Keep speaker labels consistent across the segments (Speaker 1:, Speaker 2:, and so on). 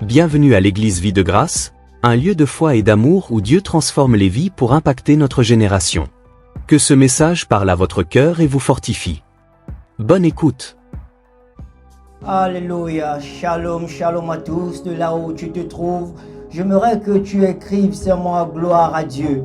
Speaker 1: Bienvenue à l'église Vie de Grâce, un lieu de foi et d'amour où Dieu transforme les vies pour impacter notre génération. Que ce message parle à votre cœur et vous fortifie. Bonne écoute.
Speaker 2: Alléluia, shalom, shalom à tous, de là où tu te trouves. J'aimerais que tu écrives seulement gloire à Dieu.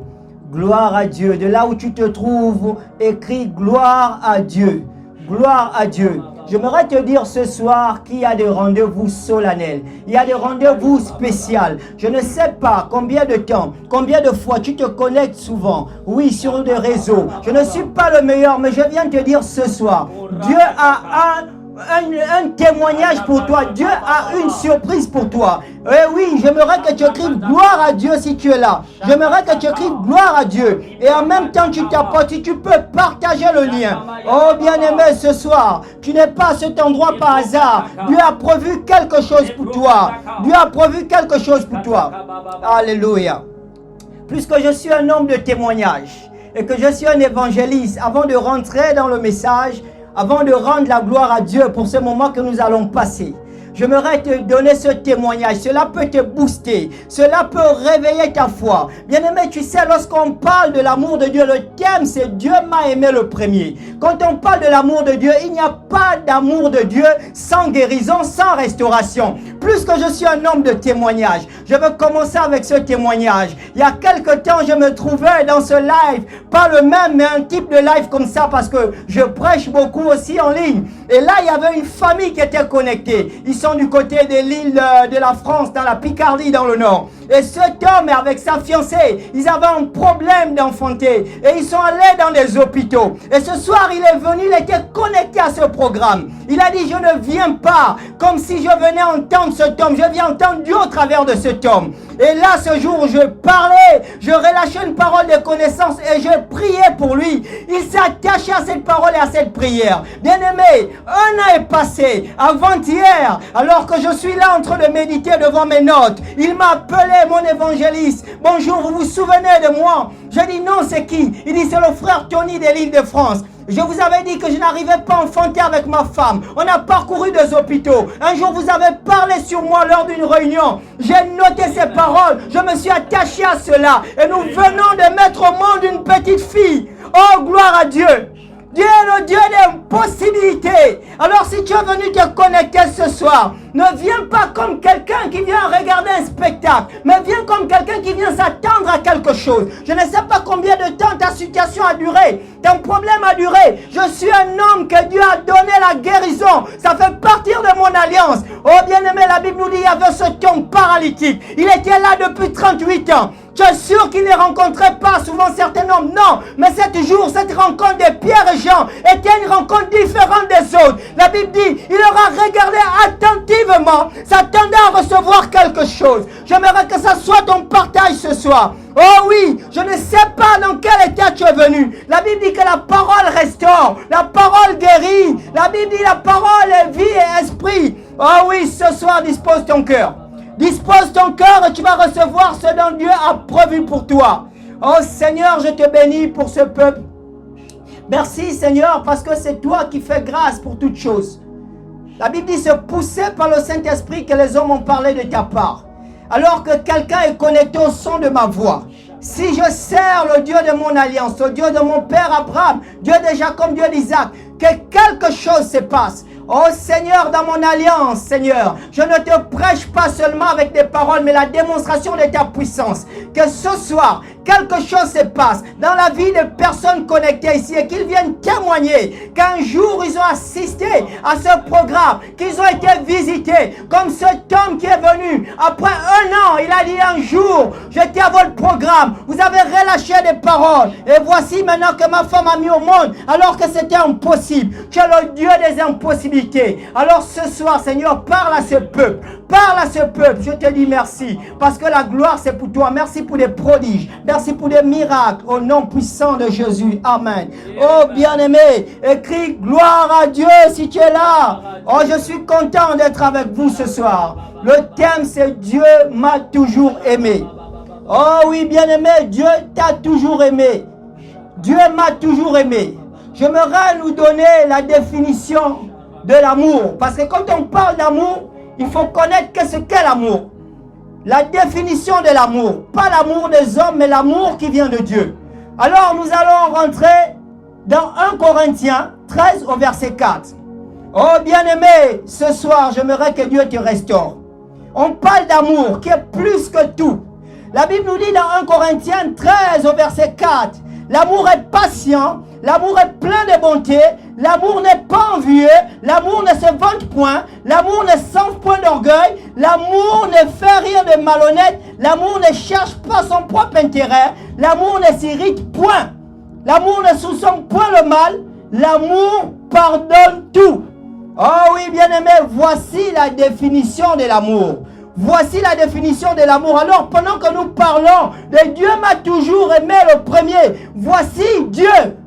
Speaker 2: Gloire à Dieu, de là où tu te trouves, écris gloire à Dieu. Gloire à Dieu. J'aimerais te dire ce soir qu'il y a des rendez-vous solennels. Il y a des rendez-vous spéciaux. Je ne sais pas combien de temps, combien de fois tu te connectes souvent. Oui, sur des réseaux. Je ne suis pas le meilleur, mais je viens te dire ce soir. Dieu a un témoignage pour toi. Dieu a une surprise pour toi. Et oui, j'aimerais que tu écrives gloire à Dieu si tu es là. J'aimerais que tu écrives gloire à Dieu. Et en même temps, tu t'apportes, si tu peux partager le lien. Oh bien-aimé, ce soir, tu n'es pas à cet endroit par hasard. Dieu a prévu quelque chose pour toi. Dieu a prévu quelque chose pour toi. Alléluia. Puisque je suis un homme de témoignage et que je suis un évangéliste, avant de rentrer dans le message, avant de rendre la gloire à Dieu pour ce moment que nous allons passer, j'aimerais te donner ce témoignage. Cela peut te booster. Cela peut réveiller ta foi. Bien-aimé, tu sais, lorsqu'on parle de l'amour de Dieu, le thème c'est Dieu m'a aimé le premier. Quand on parle de l'amour de Dieu, il n'y a pas d'amour de Dieu sans guérison, sans restauration. Plus que je suis un homme de témoignage, je veux commencer avec ce témoignage. Il y a quelque temps, je me trouvais dans ce live, pas le même, mais un type de live comme ça, parce que je prêche beaucoup aussi en ligne. Et là, il y avait une famille qui était connectée. Ils sont du côté de l'île de la France, dans la Picardie, dans le nord. Et cet homme, avec sa fiancée, ils avaient un problème d'enfanter. Et ils sont allés dans des hôpitaux. Et ce soir, il est venu, il était connecté à ce programme. Il a dit, je ne viens pas comme si je venais entendre cet homme. Je viens entendre Dieu au travers de cet homme. Et là, ce jour où je parlais, je relâchais une parole de connaissance et je priais pour lui. Il s'est attaché à cette parole et à cette prière. Bien-aimé, un an est passé, avant-hier, alors que je suis là en train de méditer devant mes notes. Il m'a appelé, mon évangéliste. Bonjour, vous vous souvenez de moi? Je dis non, c'est qui? Il dit, c'est le frère Tony de l'île de France. Je vous avais dit que je n'arrivais pas à enfanter avec ma femme. On a parcouru des hôpitaux. Un jour, vous avez parlé sur moi lors d'une réunion. J'ai noté ces paroles. Je me suis attaché à cela. Et nous venons de mettre au monde une petite fille. Oh, gloire à Dieu. Dieu est le Dieu des possibilités. Alors si tu es venu te connecter ce soir, ne viens pas comme quelqu'un qui vient regarder un spectacle, mais viens comme quelqu'un qui vient s'attendre à quelque chose. Je ne sais pas combien de temps ta situation a duré, ton problème a duré. Je suis un homme que Dieu a donné la guérison. Ça fait partir de mon alliance. Oh bien-aimé, la Bible nous dit qu'il y avait ce homme paralytique. Il était là depuis 38 ans. Tu es sûr qu'il ne rencontrait pas souvent certains hommes? Non, mais cette rencontre de Pierre et Jean était une rencontre différente des autres. La Bible dit, il aura regardé attentivement, s'attendait à recevoir quelque chose. J'aimerais que ça soit ton partage ce soir. Oh oui, je ne sais pas dans quel état tu es venu. La Bible dit que la parole restaure, la parole guérit. La Bible dit la parole est vie et esprit. Oh oui, ce soir dispose ton cœur. Dispose ton cœur et tu vas recevoir ce dont Dieu a prévu pour toi. Oh Seigneur, je te bénis pour ce peuple. Merci Seigneur parce que c'est toi qui fais grâce pour toutes choses. La Bible dit c'est poussé par le Saint-Esprit que les hommes ont parlé de ta part. Alors que quelqu'un est connecté au son de ma voix. Si je sers le Dieu de mon alliance, le Dieu de mon père Abraham, Dieu de Jacob, Dieu d'Isaac, que quelque chose se passe. Oh Seigneur, dans mon alliance, Seigneur, je ne te prêche pas seulement avec des paroles, mais la démonstration de ta puissance. Que ce soir, quelque chose se passe dans la vie des personnes connectées ici et qu'ils viennent témoigner qu'un jour ils ont assisté à ce programme, qu'ils ont été visités, comme cet homme qui est venu après un an, il a dit un jour, j'étais à votre programme, vous avez relâché des paroles et voici maintenant que ma femme a mis au monde alors que c'était impossible. Tu es le Dieu des impossibilités. Alors ce soir, Seigneur, parle à ce peuple. Parle à ce peuple. Je te dis merci. Parce que la gloire, c'est pour toi. Merci pour des prodiges. Merci pour des miracles. Au nom puissant de Jésus. Amen. Oh, bien-aimé, écris gloire à Dieu si tu es là. Oh, je suis content d'être avec vous ce soir. Le thème, c'est Dieu m'a toujours aimé. Oh oui, bien-aimé, Dieu t'a toujours aimé. Dieu m'a toujours aimé. J'aimerais nous donner la définition de l'amour. Parce que quand on parle d'amour, il faut connaître qu'est-ce qu'est l'amour. La définition de l'amour. Pas l'amour des hommes, mais l'amour qui vient de Dieu. Alors, nous allons rentrer dans 1 Corinthiens 13 au verset 4. Oh bien-aimé, ce soir, j'aimerais que Dieu te restaure. On parle d'amour qui est plus que tout. La Bible nous dit dans 1 Corinthiens 13 au verset 4, l'amour est patient, l'amour est plein de bonté, l'amour n'est pas envieux, l'amour ne se vante point, l'amour ne s'enfle point d'orgueil, l'amour ne fait rien de malhonnête, l'amour ne cherche pas son propre intérêt, l'amour ne s'irrite point, l'amour ne soupçonne point le mal, l'amour pardonne tout. Oh oui, bien-aimé, voici la définition de l'amour. Voici la définition de l'amour. Alors, pendant que nous parlons de Dieu m'a toujours aimé le premier, voici Dieu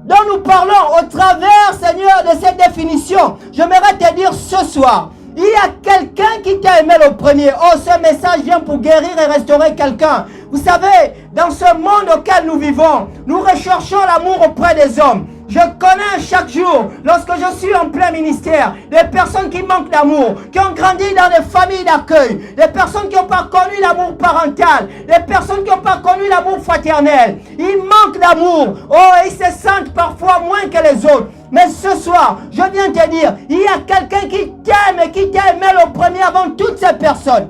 Speaker 2: dont nous parlons au travers, Seigneur, de cette définition. J'aimerais te dire ce soir, il y a quelqu'un qui t'a aimé le premier. Oh, ce message vient pour guérir et restaurer quelqu'un. Vous savez, dans ce monde auquel nous vivons, nous recherchons l'amour auprès des hommes. Je connais chaque jour, lorsque je suis en plein ministère, des personnes qui manquent d'amour, qui ont grandi dans des familles d'accueil, des personnes qui n'ont pas connu l'amour parental, des personnes qui n'ont pas connu l'amour fraternel. Ils manquent d'amour. Oh, ils se sentent parfois moins que les autres. Mais ce soir, je viens te dire, il y a quelqu'un qui t'aime et qui t'a aimé le premier avant toutes ces personnes.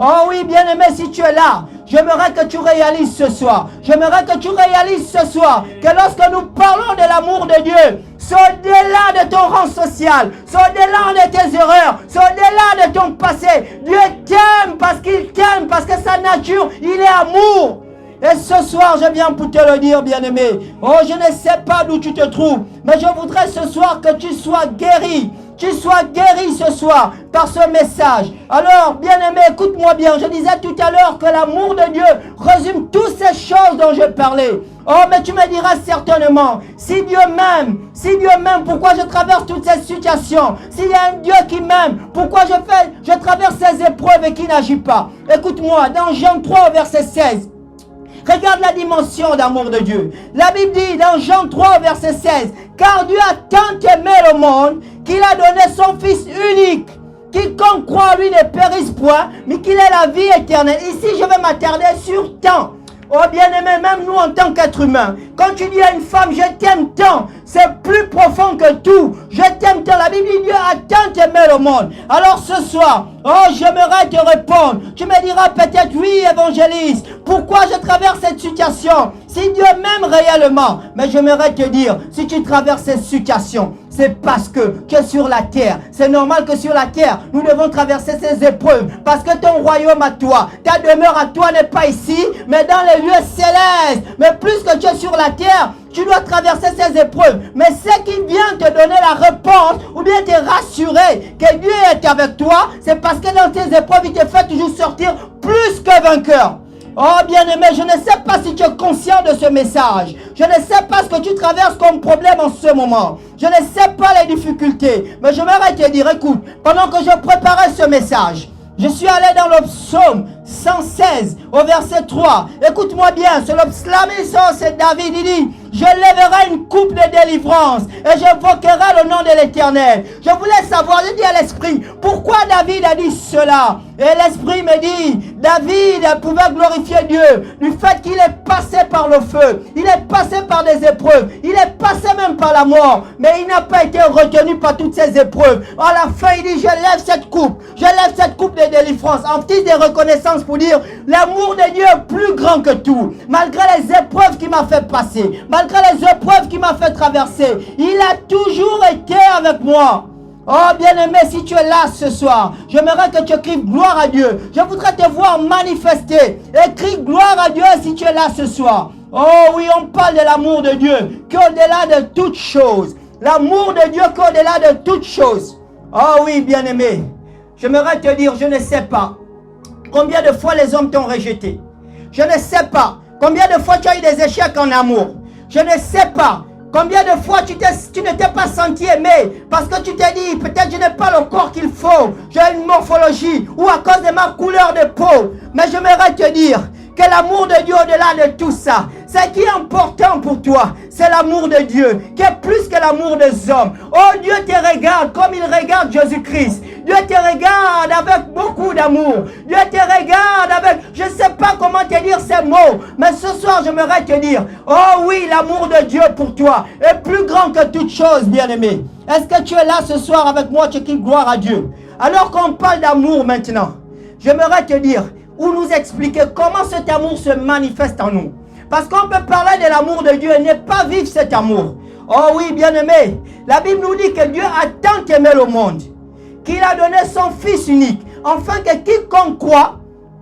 Speaker 2: Oh oui, bien-aimé, si tu es là, j'aimerais que tu réalises ce soir. J'aimerais que tu réalises ce soir que lorsque nous parlons de l'amour de Dieu, c'est au-delà de ton rang social, c'est au-delà de tes erreurs, c'est au-delà de ton passé. Dieu t'aime parce qu'il t'aime, parce que sa nature, il est amour. Et ce soir, je viens pour te le dire, bien-aimé. Oh, je ne sais pas d'où tu te trouves, mais je voudrais ce soir que tu sois guéri. Tu sois guéri ce soir par ce message. Alors, bien-aimé, écoute-moi bien. Je disais tout à l'heure que l'amour de Dieu résume toutes ces choses dont je parlais. Oh, mais tu me diras certainement, si Dieu m'aime, pourquoi je traverse toutes ces situations? S'il y a un Dieu qui m'aime, pourquoi je traverse ces épreuves et qui n'agit pas? Écoute-moi, dans Jean 3, verset 16. Regarde la dimension d'amour de Dieu. La Bible dit dans Jean 3, verset 16, « Car Dieu a tant aimé le monde qu'il a donné son Fils unique. Quiconque croit en lui ne périsse point, mais qu'il ait la vie éternelle. » Ici, je vais m'attarder sur tant. Oh bien-aimé, même nous en tant qu'êtres humains, quand tu dis à une femme, je t'aime tant, c'est plus profond que tout. Je t'aime tant. La Bible dit, Dieu a tant aimé le monde. Alors ce soir, oh, j'aimerais te répondre. Tu me diras peut-être, oui, évangéliste, pourquoi je traverse cette situation? Si Dieu m'aime réellement, mais j'aimerais te dire, si tu traverses cette situation, c'est parce que tu es sur la terre. C'est normal que sur la terre, nous devons traverser ces épreuves. Parce que ton royaume à toi, ta demeure à toi n'est pas ici, mais dans les lieux célestes. Mais plus que tu es sur la terre, tu dois traverser ces épreuves. Mais ce qui vient te donner la réponse, ou bien te rassurer que Dieu est avec toi, c'est parce que dans tes épreuves, il te fait toujours sortir plus que vainqueur. Oh bien-aimé, je ne sais pas si tu es conscient de ce message. Je ne sais pas ce que tu traverses comme problème en ce moment. Je ne sais pas les difficultés. Mais je vais te dire, écoute, pendant que je préparais ce message, je suis allé dans le psaume 116 au verset 3. Écoute-moi bien, c'est le psalmiste, c'est David, il dit, je lèverai une coupe de délivrance et j'invoquerai le nom de l'Éternel. Je voulais savoir, je dis à l'esprit, pourquoi David a dit cela? Et l'esprit me dit, David pouvait glorifier Dieu du fait qu'il est passé par le feu, il est passé par des épreuves, il est passé même par la mort, mais il n'a pas été retenu par toutes ces épreuves. À la fin, il dit, je lève cette coupe de délivrance en titre de reconnaissance pour dire, l'amour de Dieu est plus grand que tout. Malgré les épreuves qu'il m'a fait passer, malgré les épreuves qu'il m'a fait traverser, il a toujours été avec moi. Oh bien-aimé, si tu es là ce soir, j'aimerais que tu écrives gloire à Dieu. Je voudrais te voir manifester. Écris gloire à Dieu si tu es là ce soir. Oh oui, on parle de l'amour de Dieu, qu'au-delà de toutes choses. L'amour de Dieu qu'au-delà de toutes choses. Oh oui, bien-aimé, j'aimerais te dire, je ne sais pas combien de fois les hommes t'ont rejeté. Je ne sais pas combien de fois tu as eu des échecs en amour. Je ne sais pas combien de fois tu ne t'es pas senti aimé parce que tu t'es dit, peut-être je n'ai pas le corps qu'il faut, j'ai une morphologie ou à cause de ma couleur de peau. Mais j'aimerais te dire que l'amour de Dieu au-delà de tout ça, ce qui est important pour toi, c'est l'amour de Dieu, qui est plus que l'amour des hommes. Oh, Dieu te regarde comme il regarde Jésus-Christ. Dieu Dieu te regarde avec beaucoup d'amour. Dieu te regarde avec, je ne sais pas comment te dire ces mots, mais ce soir, j'aimerais te dire, oh oui, l'amour de Dieu pour toi est plus grand que toute chose, bien-aimé. Est-ce que tu es là ce soir avec moi, tu dis gloire à Dieu? Alors qu'on parle d'amour maintenant, j'aimerais te dire, ou nous expliquer comment cet amour se manifeste en nous. Parce qu'on peut parler de l'amour de Dieu et ne pas vivre cet amour. Oh oui, bien-aimé, la Bible nous dit que Dieu a tant aimé le monde, qu'il a donné son Fils unique, afin que quiconque croit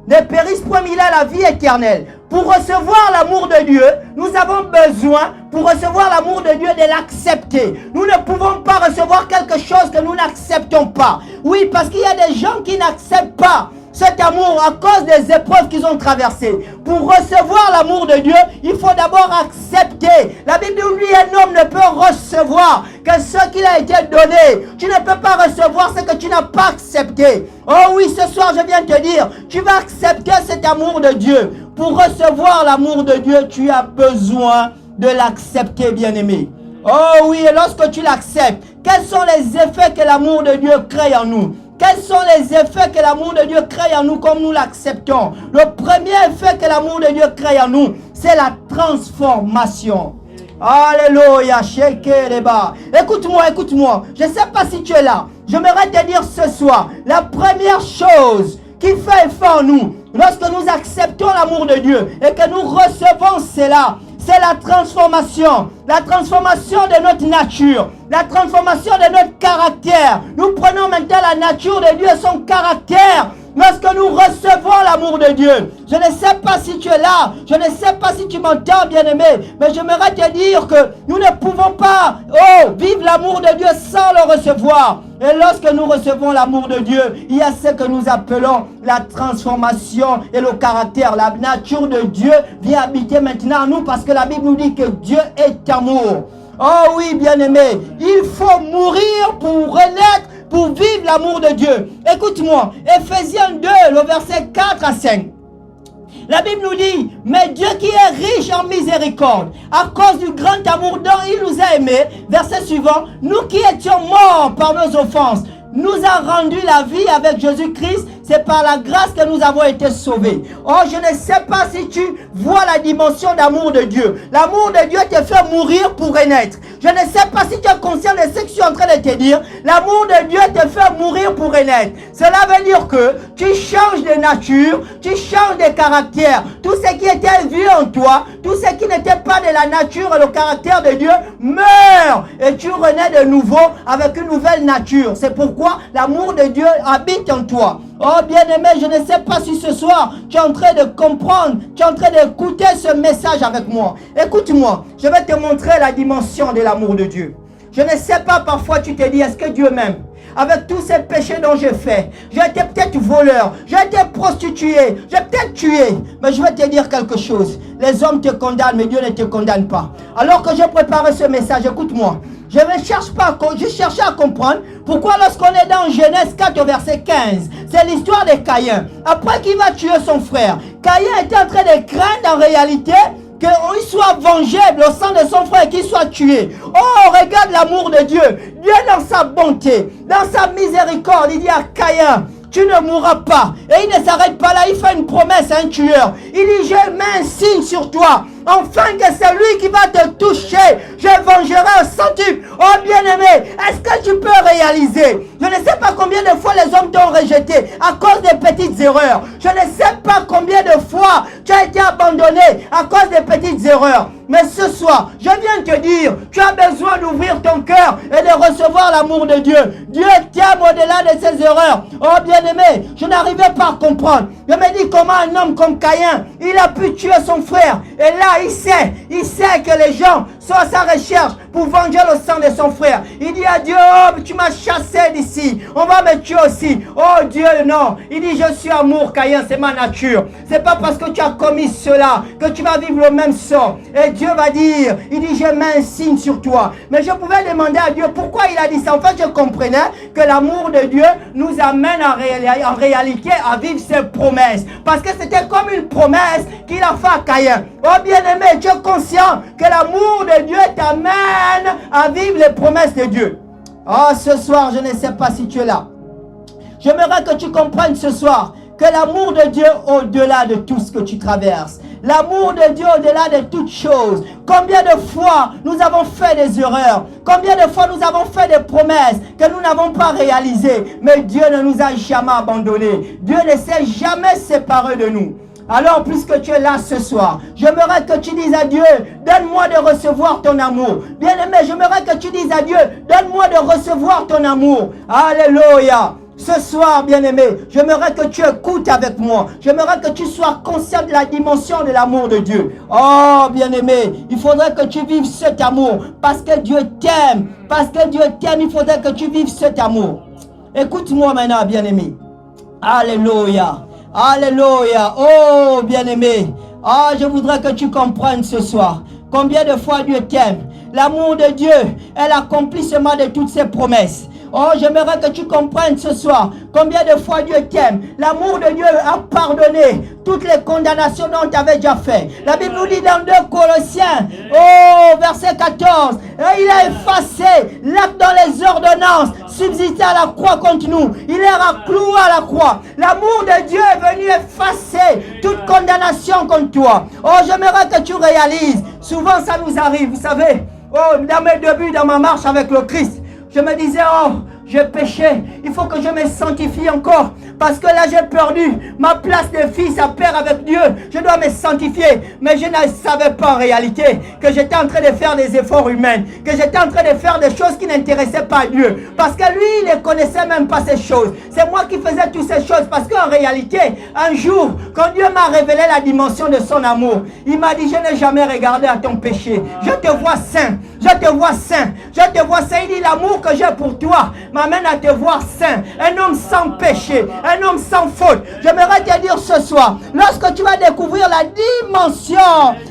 Speaker 2: ne périsse point, mais il a la vie éternelle. Pour recevoir l'amour de Dieu, nous avons besoin, pour recevoir l'amour de Dieu, de l'accepter. Nous ne pouvons pas recevoir quelque chose que nous n'acceptons pas. Oui, parce qu'il y a des gens qui n'acceptent pas cet amour à cause des épreuves qu'ils ont traversées. Pour recevoir l'amour de Dieu, il faut d'abord accepter. La Bible nous dit un homme ne peut recevoir que ce qu'il a été donné. Tu ne peux pas recevoir ce que tu n'as pas accepté. Oh oui, ce soir je viens te dire, tu vas accepter cet amour de Dieu. Pour recevoir l'amour de Dieu, tu as besoin de l'accepter, bien-aimé. Oh oui, et lorsque tu l'acceptes, quels sont les effets que l'amour de Dieu crée en nous? Quels sont les effets que l'amour de Dieu crée en nous comme nous l'acceptons? Le premier effet que l'amour de Dieu crée en nous, c'est la transformation. Alléluia, écoute-moi, écoute-moi. Je ne sais pas si tu es là. J'aimerais te dire ce soir, la première chose qui fait effet en nous, lorsque nous acceptons l'amour de Dieu et que nous recevons cela, c'est la transformation de notre nature, la transformation de notre caractère. Nous prenons maintenant la nature de Dieu et son caractère lorsque nous recevons l'amour de Dieu. Je ne sais pas si tu es là, je ne sais pas si tu m'entends, bien-aimé, mais j'aimerais te dire que nous ne pouvons pas vivre l'amour de Dieu sans le recevoir. Et lorsque nous recevons l'amour de Dieu, il y a ce que nous appelons la transformation et le caractère. La nature de Dieu vient habiter maintenant en nous parce que la Bible nous dit que Dieu est amour. Oh oui, bien-aimé, il faut mourir pour renaître, pour vivre l'amour de Dieu. Écoute-moi, Ephésiens 2, le verset 4 à 5. La Bible nous dit, mais Dieu qui est riche en miséricorde, à cause du grand amour dont il nous a aimés, verset suivant, nous qui étions morts par nos offenses, nous a rendu la vie avec Jésus-Christ. C'est par la grâce que nous avons été sauvés. Oh, je ne sais pas si tu vois la dimension d'amour de Dieu. L'amour de Dieu te fait mourir pour renaître. Je ne sais pas si tu es conscient de ce que je suis en train de te dire. L'amour de Dieu te fait mourir pour renaître. Cela veut dire que tu changes de nature, tu changes de caractère. Tout ce qui était vu en toi, tout ce qui n'était pas de la nature et le caractère de Dieu meurt. Et tu renais de nouveau avec une nouvelle nature. C'est pourquoi l'amour de Dieu habite en toi. Oh bien-aimé, je ne sais pas si ce soir tu es en train de comprendre, tu es en train d'écouter ce message avec moi. Écoute-moi, je vais te montrer la dimension de l'amour de Dieu. Je ne sais pas, parfois tu te dis, est-ce que Dieu m'aime? Avec tous ces péchés dont j'ai fait, j'ai été peut-être voleur, j'ai été prostitué, j'ai peut-être tué. Mais je vais te dire quelque chose. Les hommes te condamnent, mais Dieu ne te condamne pas. Alors que j'ai préparé ce message, écoute-moi. Je cherchais à comprendre pourquoi lorsqu'on est dans Genèse 4 verset 15, c'est l'histoire de Caïn. Après qu'il va tuer son frère, Caïn était en train de craindre en réalité qu'il soit vengé au sang de son frère et qu'il soit tué. Oh, regarde l'amour de Dieu. Dieu dans sa bonté, dans sa miséricorde, il dit à Caïn, tu ne mourras pas. Et il ne s'arrête pas là, il fait une promesse à un tueur. Il dit, je mets un signe sur toi, afin que c'est lui qui va te toucher. Je vengerai au centuple. Oh bien-aimé, est-ce que tu peux réaliser? Je ne sais pas combien de fois les hommes t'ont rejeté à cause des petites erreurs. Je ne sais pas combien de fois tu as été abandonné à cause des petites erreurs. Mais ce soir, je viens te dire, tu as besoin d'ouvrir ton cœur et de recevoir l'amour de Dieu. Dieu t'aime au-delà de ses erreurs. Oh bien-aimé, je n'arrivais pas à comprendre. Je me dis comment un homme comme Caïn, il a pu tuer son frère. Et là, il sait que les gens sont à sa recherche pour venger le sang de son frère. Il dit à Dieu, oh, tu m'as chassé d'ici, on va me tuer aussi. Oh Dieu, non. Il dit, je suis amour, Caïn, c'est ma nature. C'est pas parce que tu as commis cela que tu vas vivre le même sort. Et Dieu va dire, il dit, je mets un signe sur toi. Mais je pouvais demander à Dieu pourquoi il a dit ça. En fait, je comprenais que l'amour de Dieu nous amène en réalité à vivre ses promesses. Parce que c'était comme une promesse qu'il a fait à Caïn. Oh bien-aimé, tu es conscient que l'amour de Dieu t'amène à vivre les promesses de Dieu. Oh, ce soir, je ne sais pas si tu es là. J'aimerais que tu comprennes ce soir que l'amour de Dieu au-delà de tout ce que tu traverses. L'amour de Dieu au-delà de toutes choses. Combien de fois nous avons fait des erreurs? Combien de fois nous avons fait des promesses que nous n'avons pas réalisées? Mais Dieu ne nous a jamais abandonnés. Dieu ne s'est jamais séparé de nous. Alors, puisque tu es là ce soir, j'aimerais que tu dises à Dieu, donne-moi de recevoir ton amour. Bien-aimé, j'aimerais que tu dises à Dieu, donne-moi de recevoir ton amour. Alléluia. Ce soir, bien-aimé, j'aimerais que tu écoutes avec moi. J'aimerais que tu sois conscient de la dimension de l'amour de Dieu. Oh, bien-aimé, il faudrait que tu vives cet amour. Parce que Dieu t'aime. Parce que Dieu t'aime, il faudrait que tu vives cet amour. Écoute-moi maintenant, bien-aimé. Alléluia. Alléluia. Oh, bien-aimé. Ah, je voudrais que tu comprennes ce soir combien de fois Dieu t'aime. L'amour de Dieu est l'accomplissement de toutes ses promesses. Oh, j'aimerais que tu comprennes ce soir combien de fois Dieu t'aime. L'amour de Dieu a pardonné toutes les condamnations dont tu avais déjà fait. La Bible nous dit dans 2 Colossiens, verset 14, il a effacé l'acte dans les ordonnances, subsisté à la croix contre nous. Il est cloué à la croix. L'amour de Dieu est venu effacer toute condamnation contre toi. Oh, j'aimerais que tu réalises. Souvent, ça nous arrive, vous savez. Oh, dans mes débuts, dans ma marche avec le Christ, je me disais, oh, j'ai péché, il faut que je me sanctifie encore. Parce que là, j'ai perdu ma place de fils à père avec Dieu. Je dois me sanctifier. Mais je ne savais pas en réalité que j'étais en train de faire des efforts humains. Que j'étais en train de faire des choses qui n'intéressaient pas Dieu. Parce que lui, il ne connaissait même pas ces choses. C'est moi qui faisais toutes ces choses. Parce qu'en réalité, un jour, quand Dieu m'a révélé la dimension de son amour, il m'a dit, je n'ai jamais regardé à ton péché. Je te vois saint. Je te vois saint. Je te vois saint. Il dit, l'amour que j'ai pour toi m'amène à te voir saint. Un homme sans péché. Un homme sans faute. J'aimerais te dire ce soir, lorsque tu vas découvrir la dimension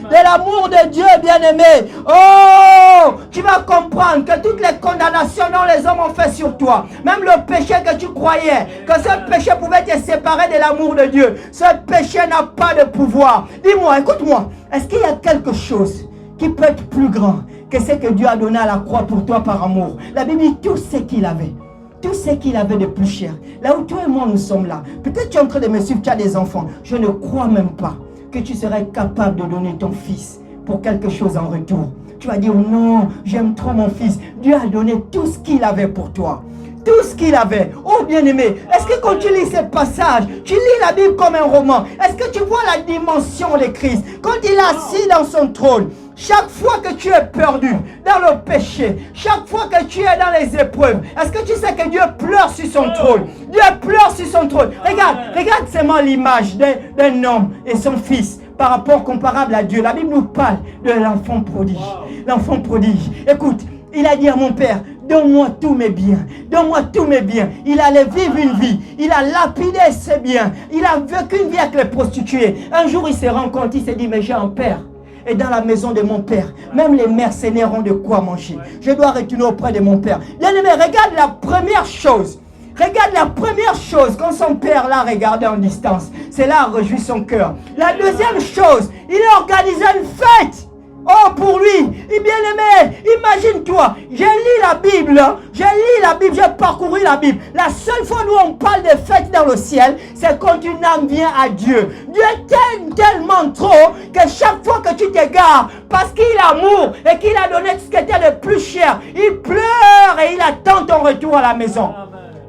Speaker 2: de l'amour de Dieu, bien-aimé, oh, tu vas comprendre que toutes les condamnations dont les hommes ont fait sur toi, même le péché que tu croyais, que ce péché pouvait te séparer de l'amour de Dieu, ce péché n'a pas de pouvoir. Dis-moi, écoute-moi, est-ce qu'il y a quelque chose qui peut être plus grand que ce que Dieu a donné à la croix pour toi par amour? La Bible dit tout ce qu'il avait. Tout ce qu'il avait de plus cher. Là où toi et moi nous sommes là. Peut-être tu es en train de me suivre, tu as des enfants. Je ne crois même pas que tu serais capable de donner ton fils pour quelque chose en retour. Tu vas dire non, j'aime trop mon fils. Dieu a donné tout ce qu'il avait pour toi. Tout ce qu'il avait. Oh bien-aimé, est-ce que quand tu lis ces passages, tu lis la Bible comme un roman? Est-ce que tu vois la dimension de Christ? Quand il est assis dans son trône, chaque fois que tu es perdu dans le péché, chaque fois que tu es dans les épreuves, est-ce que tu sais que Dieu pleure sur son trône? Dieu pleure sur son trône. Regarde seulement l'image d'un homme et son fils par rapport comparable à Dieu. La Bible nous parle de l'enfant prodige. L'enfant prodige. Écoute, il a dit à mon père, donne-moi tous mes biens. Donne-moi tous mes biens. Il allait vivre une vie. Il a lapidé ses biens. Il a vécu une vie avec les prostituées. Un jour, il s'est rendu compte, il s'est dit, mais j'ai un père. Et dans la maison de mon père, même les mercenaires ont de quoi manger. Je dois retourner auprès de mon père. Bien-aimé, regarde la première chose. Regarde la première chose, quand son père l'a regardé en distance, c'est là a réjoui son cœur. La deuxième chose, il a organisé une fête. Oh, pour lui, et bien aimé, imagine-toi, j'ai lu la Bible, j'ai parcouru la Bible. La seule fois où on parle de fête dans le ciel, c'est quand une âme vient à Dieu. Dieu t'aime tellement trop que chaque fois que tu t'égares, parce qu'il a amour et qu'il a donné ce qui était le plus cher, il pleure et il attend ton retour à la maison.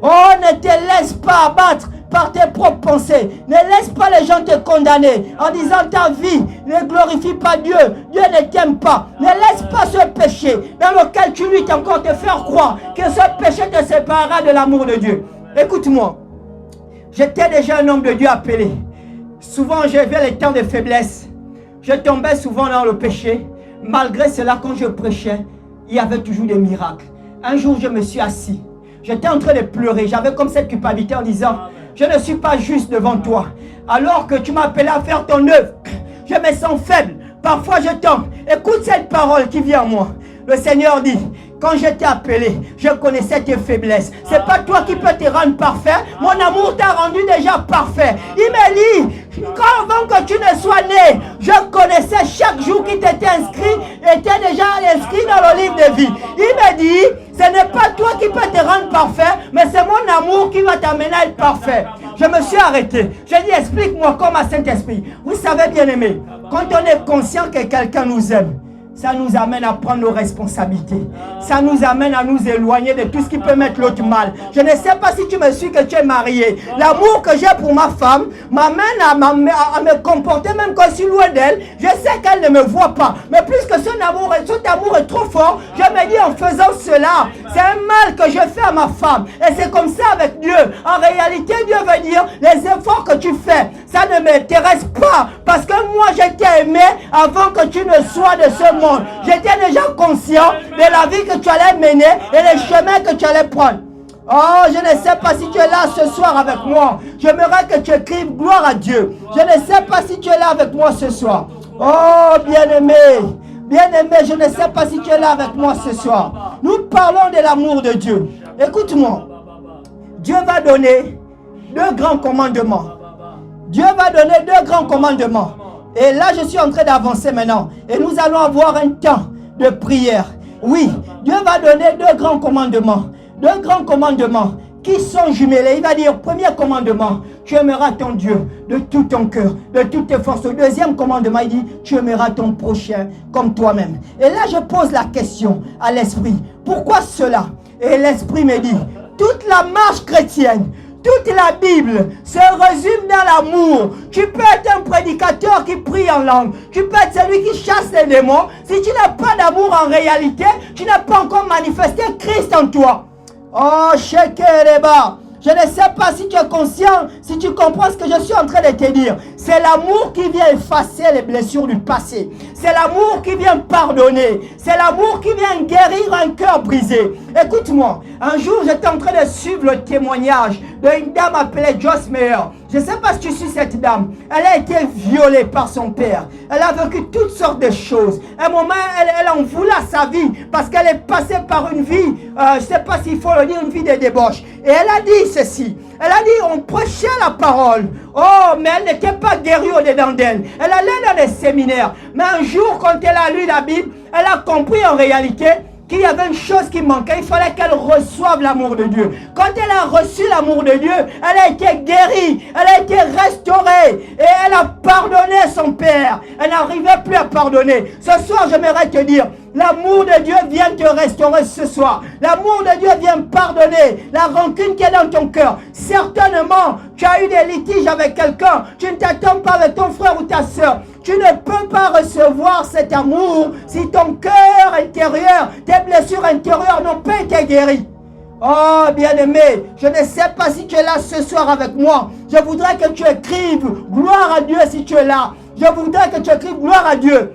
Speaker 2: Oh, ne te laisse pas abattre par tes propres pensées. Ne laisse pas les gens te condamner en disant ta vie ne glorifie pas Dieu. Dieu ne t'aime pas. Ne laisse pas ce péché dans lequel tu luttes encore te faire croire que ce péché te séparera de l'amour de Dieu. Écoute-moi. J'étais déjà un homme de Dieu appelé. Souvent, j'avais les temps de faiblesse. Je tombais souvent dans le péché. Malgré cela, quand je prêchais, il y avait toujours des miracles. Un jour, je me suis assis. J'étais en train de pleurer. J'avais comme cette culpabilité en disant, je ne suis pas juste devant toi. Alors que tu m'as appelé à faire ton œuvre, je me sens faible. Parfois je tombe. Écoute cette parole qui vient à moi. Le Seigneur dit, quand je t'ai appelé, je connaissais tes faiblesses. C'est pas toi qui peux te rendre parfait. Mon amour t'a rendu déjà parfait. Il me dit, Avant que tu ne sois né, je connaissais chaque jour qui t'était inscrit, était déjà inscrit dans le livre de vie. Il me dit, ce n'est pas toi qui peux te rendre parfait, mais c'est mon amour qui va t'amener à être parfait. Je me suis arrêté. J'ai dit, explique-moi comme à Saint-Esprit. Vous savez, bien aimé, quand on est conscient que quelqu'un nous aime, ça nous amène à prendre nos responsabilités. Ça nous amène à nous éloigner de tout ce qui peut mettre l'autre mal. Je ne sais pas si tu me suis que tu es marié. L'amour que j'ai pour ma femme m'amène à me comporter même quand je suis loin d'elle. Je sais qu'elle ne me voit pas. Mais puisque cet amour est trop fort, je me dis en faisant cela, c'est un mal que je fais à ma femme. Et c'est comme ça avec Dieu. En réalité, Dieu veut dire, les efforts que tu fais, ça ne m'intéresse pas. Parce que moi, je t'ai aimé avant que tu ne sois de ce monde. J'étais déjà conscient de la vie que tu allais mener et les chemins que tu allais prendre. Oh, je ne sais pas si tu es là ce soir avec moi. J'aimerais que tu écrives gloire à Dieu. Je ne sais pas si tu es là avec moi ce soir. Oh, bien-aimé, je ne sais pas si tu es là avec moi ce soir. Nous parlons de l'amour de Dieu. Écoute-moi. Dieu va donner 2 grands commandements. Dieu va donner 2 grands commandements. Et là, je suis en train d'avancer maintenant. Et nous allons avoir un temps de prière. Oui, Dieu va donner 2 grands commandements. 2 grands commandements qui sont jumelés. Il va dire, premier commandement, tu aimeras ton Dieu de tout ton cœur, de toutes tes forces. Le deuxième commandement, il dit, tu aimeras ton prochain comme toi-même. Et là, je pose la question à l'esprit. Pourquoi cela? Et l'esprit me dit, toute la marche chrétienne, toute la Bible se résume dans l'amour. Tu peux être un prédicateur qui prie en langue. Tu peux être celui qui chasse les démons. Si tu n'as pas d'amour en réalité, tu n'as pas encore manifesté Christ en toi. Oh, Shekereba. Je ne sais pas si tu es conscient, si tu comprends ce que je suis en train de te dire. C'est l'amour qui vient effacer les blessures du passé. C'est l'amour qui vient pardonner. C'est l'amour qui vient guérir un cœur brisé. Écoute-moi, un jour j'étais en train de suivre le témoignage d'une dame appelée Joyce Meyer. Je ne sais pas si tu suis cette dame. Elle a été violée par son père. Elle a vécu toutes sortes de choses. À un moment, elle en voulait à sa vie parce qu'elle est passée par une vie, je ne sais pas s'il faut le dire, une vie de débauche. Et elle a dit ceci. Elle a dit, on prêchait la parole. Oh, mais elle n'était pas guérie au-dedans d'elle. Elle allait dans les séminaires. Mais un jour, quand elle a lu la Bible, elle a compris en réalité qu'il y avait une chose qui manquait. Il fallait qu'elle reçoive l'amour de Dieu. Quand elle a reçu l'amour de Dieu, elle a été guérie, elle a été restaurée et elle a pardonné son père. Elle n'arrivait plus à pardonner. Ce soir, j'aimerais te dire, l'amour de Dieu vient te restaurer ce soir. L'amour de Dieu vient pardonner la rancune qui est dans ton cœur. Certainement, tu as eu des litiges avec quelqu'un. Tu ne t'attends pas avec ton frère ou ta soeur. Tu ne peux pas recevoir cet amour si ton cœur intérieur, tes blessures intérieures n'ont pas été guéries. Oh, bien-aimé, je ne sais pas si tu es là ce soir avec moi. Je voudrais que tu écrives gloire à Dieu si tu es là. Je voudrais que tu écrives gloire à Dieu.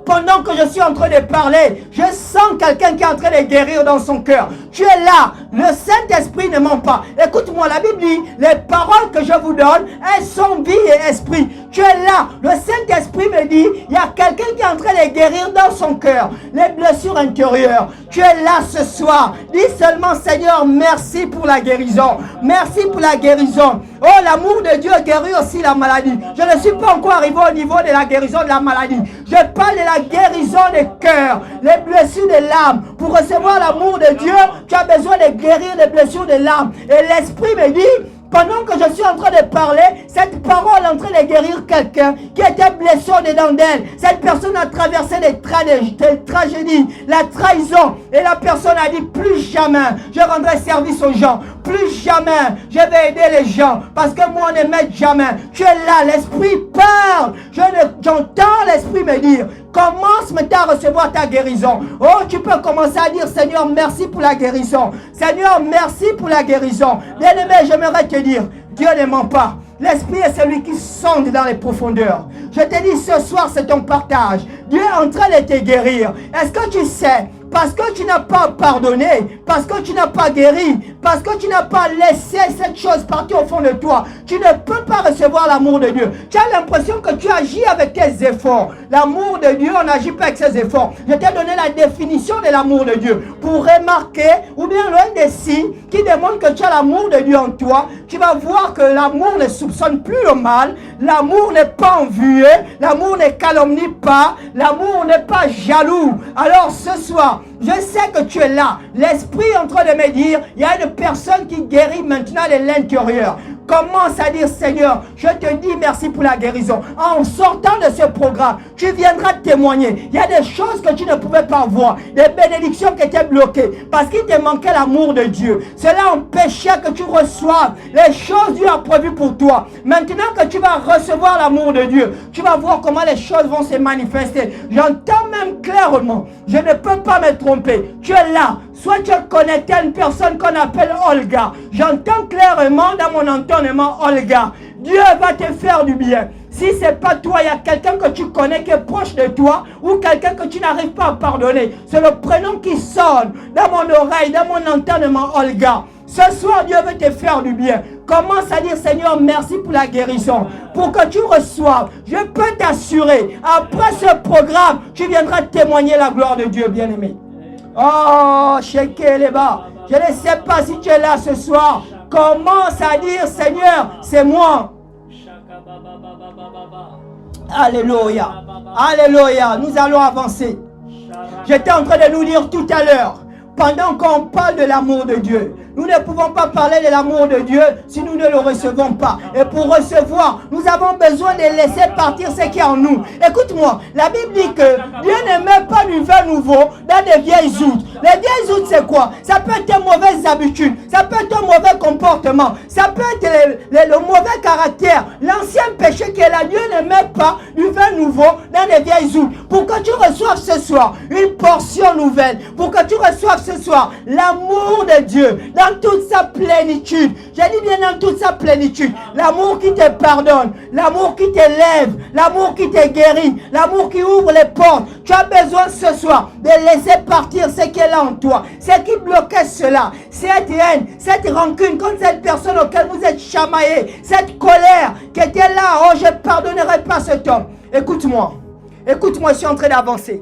Speaker 2: Pendant que je suis en train de parler, je sens quelqu'un qui est en train de guérir dans son cœur. Tu es là. Le Saint-Esprit ne ment pas. Écoute-moi, la Bible dit, les paroles que je vous donne, elles sont vie et esprit. Tu es là. Le Saint-Esprit me dit, il y a quelqu'un qui est en train de guérir dans son cœur les blessures intérieures. Tu es là ce soir. Dis seulement, Seigneur, merci pour la guérison. Merci pour la guérison. Oh, l'amour de Dieu guérit aussi la maladie. Je ne suis pas encore arrivé au niveau de la guérison de la maladie. Je parle de la guérison des cœurs, les blessures de l'âme. Pour recevoir l'amour de Dieu, tu as besoin de guérir les blessures de l'âme. Et l'Esprit me dit, pendant que je suis en train de parler, cette parole est en train de guérir quelqu'un qui était blessé dedans d'elle. Cette personne a traversé des tragédies, la trahison. Et la personne a dit, plus jamais je rendrai service aux gens. Plus jamais je vais aider les gens. Parce que moi, on ne m'aide jamais. Tu es là, l'Esprit parle. J'entends l'Esprit me dire, commence maintenant à recevoir ta guérison. Oh, tu peux commencer à dire, Seigneur, merci pour la guérison. Seigneur, merci pour la guérison. Bien-aimé, j'aimerais te dire, Dieu ne ment pas. L'Esprit est celui qui sonde dans les profondeurs. Je te dis, ce soir, c'est ton partage. Dieu est en train de te guérir. Est-ce que tu sais, parce que tu n'as pas pardonné, parce que tu n'as pas guéri, parce que tu n'as pas laissé cette chose partir au fond de toi, tu ne peux pas recevoir l'amour de Dieu. Tu as l'impression que tu agis avec tes efforts. L'amour de Dieu, on n'agit pas avec ses efforts. Je t'ai donné la définition de l'amour de Dieu pour remarquer, ou bien l'un des signes qui démontre que tu as l'amour de Dieu en toi. Tu vas voir que l'amour ne soupçonne plus le mal, l'amour n'est pas envieux, l'amour ne calomnie pas, l'amour n'est pas jaloux. Alors ce soir, je sais que tu es là. L'esprit est en train de me dire, il y a une personne qui guérit maintenant de l'intérieur. Commence à dire, Seigneur, je te dis merci pour la guérison. En sortant de ce programme, tu viendras témoigner. Il y a des choses que tu ne pouvais pas voir, des bénédictions qui étaient bloquées parce qu'il te manquait l'amour de Dieu. Cela empêchait que tu reçoives les choses Dieu a prévues pour toi. Maintenant que tu vas recevoir l'amour de Dieu, tu vas voir comment les choses vont se manifester. J'entends même clairement, je ne peux pas me tromper. Tu es là. Soit tu es connecté à une personne qu'on appelle Olga. J'entends clairement dans mon entendement Olga. Dieu va te faire du bien. Si ce n'est pas toi, il y a quelqu'un que tu connais qui est proche de toi ou quelqu'un que tu n'arrives pas à pardonner. C'est le prénom qui sonne dans mon oreille, dans mon entendement Olga. Ce soir, Dieu veut te faire du bien. Commence à dire, Seigneur, merci pour la guérison. Pour que tu reçoives, je peux t'assurer, après ce programme, tu viendras témoigner la gloire de Dieu, bien-aimé. Oh, Shekeleba, je ne sais pas si tu es là ce soir. Commence à dire, Seigneur, c'est moi. Alléluia. Alléluia. Nous allons avancer. J'étais en train de nous dire tout à l'heure, pendant qu'on parle de l'amour de Dieu, nous ne pouvons pas parler de l'amour de Dieu si nous ne le recevons pas. Et pour recevoir, nous avons besoin de laisser partir ce qui est en nous. Écoute-moi, la Bible dit que Dieu ne met pas du vin nouveau dans des vieilles outres. Les vieilles outres, c'est quoi? Ça peut être une mauvaise habitude, ça peut être un mauvais comportement, ça peut être le mauvais caractère, l'ancien péché qui est là. Dieu ne met pas du vin nouveau dans des vieilles outres. Pour que tu reçoives ce soir une portion nouvelle, pour que tu reçoives ce soir l'amour de Dieu dans toute sa plénitude. J'ai dit bien dans toute sa plénitude. L'amour qui te pardonne, l'amour qui t'élève, l'amour qui te guérit, l'amour qui ouvre les portes. Tu as besoin ce soir de laisser partir ce qui est là en toi, ce qui bloquait cela, cette haine, cette rancune contre cette personne auquel vous êtes chamaillé, cette colère qui était là. Oh, je ne pardonnerai pas cet homme. Écoute-moi, écoute-moi, je suis en train d'avancer.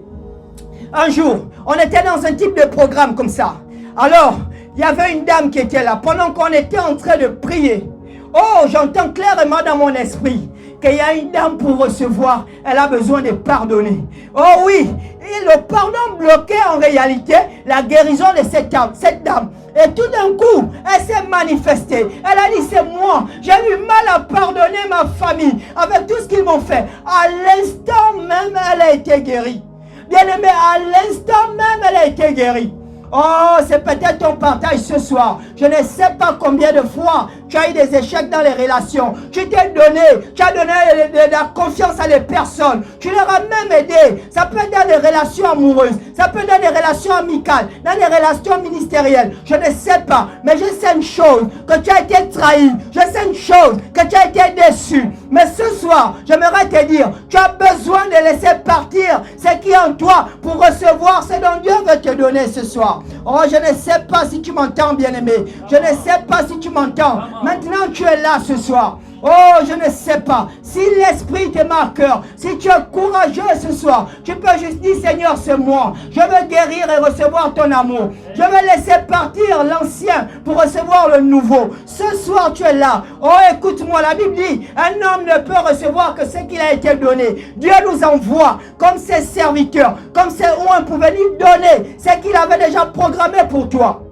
Speaker 2: Un jour, on était dans un type de programme comme ça. Alors, il y avait une dame qui était là. Pendant qu'on était en train de prier, oh, j'entends clairement dans mon esprit qu'il y a une dame pour recevoir. Elle a besoin de pardonner. Oh oui, et le pardon bloquait en réalité la guérison de cette dame. Et tout d'un coup, elle s'est manifestée. Elle a dit, c'est moi. J'ai eu mal à pardonner ma famille avec tout ce qu'ils m'ont fait. À l'instant même, elle a été guérie. Bien-aimé, à l'instant même, elle a été guérie. Oh, c'est peut-être ton partage ce soir. Je ne sais pas combien de fois tu as eu des échecs dans les relations. Tu as donné de la confiance à des personnes. Tu leur as même aidé. Ça peut être dans des relations amoureuses. Ça peut être dans des relations amicales. Dans des relations ministérielles. Je ne sais pas. Mais je sais une chose. Que tu as été trahi. Je sais une chose. Que tu as été déçu. Mais ce soir, j'aimerais te dire. Tu as besoin de laisser partir ce qui est en toi. Pour recevoir ce dont Dieu veut te donner ce soir. Oh, je ne sais pas si tu m'entends, bien-aimé. Je ne sais pas si tu m'entends. Maintenant, tu es là ce soir. Oh, je ne sais pas. Si l'esprit te met à cœur, si tu es courageux ce soir, tu peux juste dire, Seigneur, c'est moi. Je veux guérir et recevoir ton amour. Je veux laisser partir l'ancien pour recevoir le nouveau. Ce soir, tu es là. Oh, écoute-moi, la Bible dit, un homme ne peut recevoir que ce qu'il a été donné. Dieu nous envoie comme ses serviteurs, comme ses où on pouvait lui donner ce qu'il avait déjà programmé pour toi.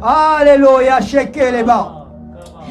Speaker 2: Alléluia, Shekel les bas.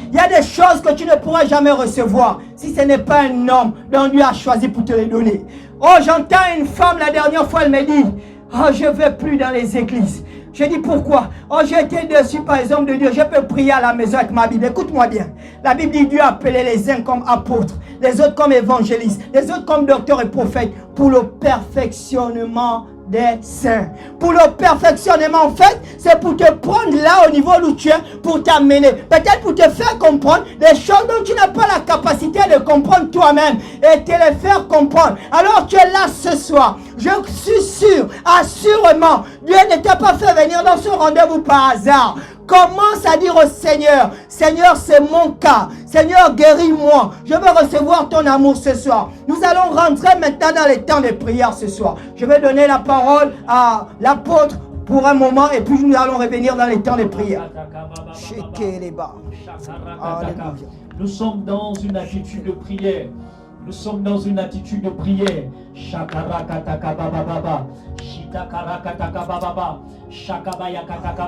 Speaker 2: Il y a des choses que tu ne pourras jamais recevoir si ce n'est pas un homme dont Dieu a choisi pour te les donner. Oh, j'entends une femme la dernière fois, elle me dit, oh, je ne vais plus dans les églises. Je dis pourquoi? Oh, j'ai été déçu par les hommes de Dieu. Je peux prier à la maison avec ma Bible. Écoute-moi bien. La Bible dit Dieu a appelé les uns comme apôtres, les autres comme évangélistes, les autres comme docteurs et prophètes pour le perfectionnement des saints. Pour le perfectionnement, en fait, c'est pour te prendre là au niveau où tu es, pour t'amener. Peut-être pour te faire comprendre des choses dont tu n'as pas la capacité de comprendre toi-même et te les faire comprendre. Alors tu es là ce soir. Je suis sûr, assurément, Dieu ne t'a pas fait venir dans ce rendez-vous par hasard. Commence à dire au Seigneur, Seigneur, c'est mon cas. Seigneur, guéris-moi. Je veux recevoir ton amour ce soir. Nous allons rentrer maintenant dans les temps de prière ce soir. Je vais donner la parole à l'apôtre pour un moment et puis nous allons revenir dans les temps de prière.
Speaker 3: Nous sommes dans une attitude de prière. Nous sommes dans une attitude de prière. Shakarakataka Shitakarakataka Shakabayakataka.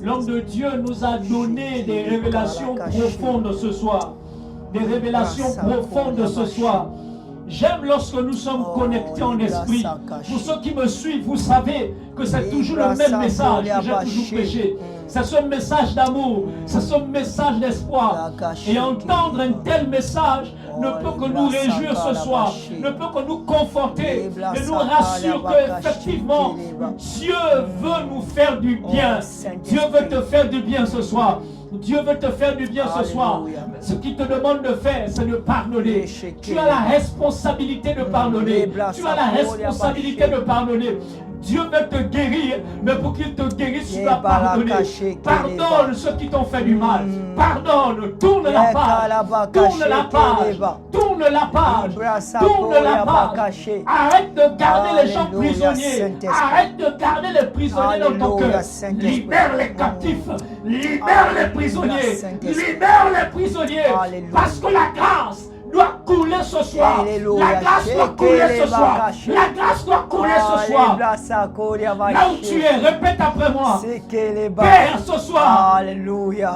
Speaker 3: L'homme de Dieu nous a donné des révélations profondes ce soir. Des révélations profondes ce soir. J'aime lorsque nous sommes connectés en esprit. Pour ceux qui me suivent, vous savez que c'est toujours le même message que j'ai toujours prêché. C'est ce message d'amour, c'est ce message d'espoir. Et entendre un tel message ne peut que nous réjouir ce soir, ne peut que nous conforter, et nous rassure qu'effectivement, Dieu veut nous faire du bien. Dieu veut te faire du bien ce soir. Dieu veut te faire du bien ce soir. Ce qu'il te demande de faire, c'est de pardonner. Tu as la responsabilité de pardonner. Tu as la responsabilité de pardonner. Dieu veut te guérir, mais pour qu'il te guérisse, tu dois pardonner. Pardonne ceux qui t'ont fait du mal. Pardonne, tourne la page. Tourne la page. Tourne la page. Tourne la page. Arrête de garder les gens prisonniers. Arrête de garder les prisonniers dans ton cœur. Libère les captifs. Libère les prisonniers. Libère les prisonniers. Parce que la grâce doit couler ce soir. La grâce doit couler ce soir. La grâce doit couler ce soir. Là où tu es, répète après moi. Père, ce soir,